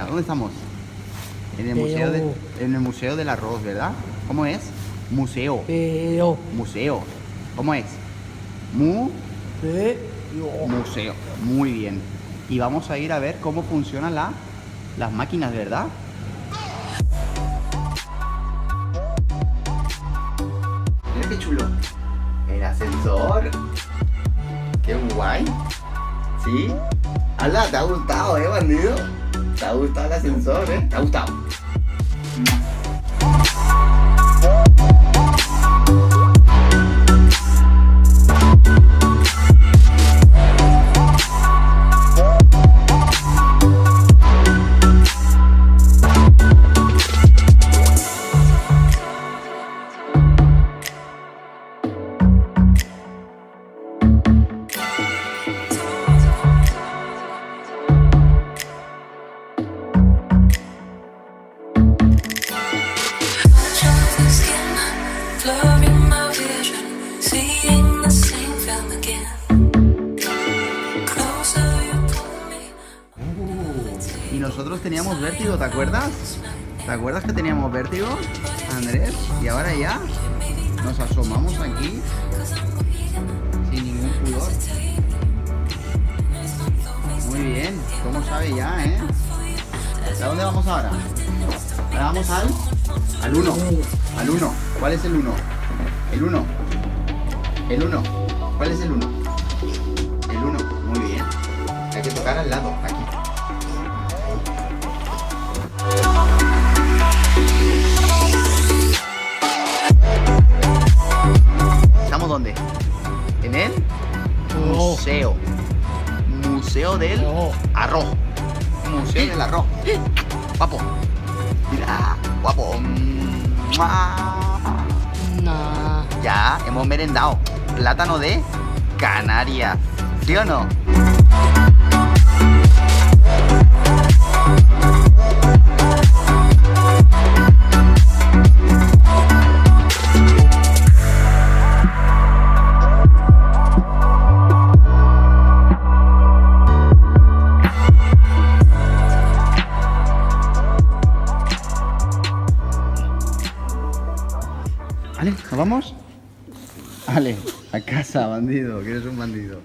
¿Dónde estamos? En el museo del arroz, ¿verdad? ¿Cómo es? Museo. Museo. ¿Cómo es? Museo. Muy bien. Y vamos a ir a ver cómo funcionan las máquinas, ¿verdad? Mira qué chulo. El ascensor. Qué guay. ¿Sí? ¡Hala! ¿Te ha gustado, bandido? ¿Te ha gustado el ascensor, ¿Te ha gustado? Y nosotros teníamos vértigo, ¿te acuerdas? ¿Te acuerdas que teníamos vértigo, Andrés? Y ahora ya nos asomamos aquí sin ningún pudor. Muy bien, ¿cómo sabe ya, ¿A dónde vamos ahora? Ahora vamos al 1. Al 1. ¿Cuál es el 1? El 1. El 1. ¿Cuál es el 1? El 1. Muy bien. Hay que tocar al lado, aquí. ¿Estamos dónde? En el museo. Museo del arroz. Museo del arroz. Guapo. Mira, guapo. Ya hemos merendado plátano de Canarias. ¿Sí o no? ¿Vale? ¿Nos vamos? Vale, a casa, bandido, que eres un bandido.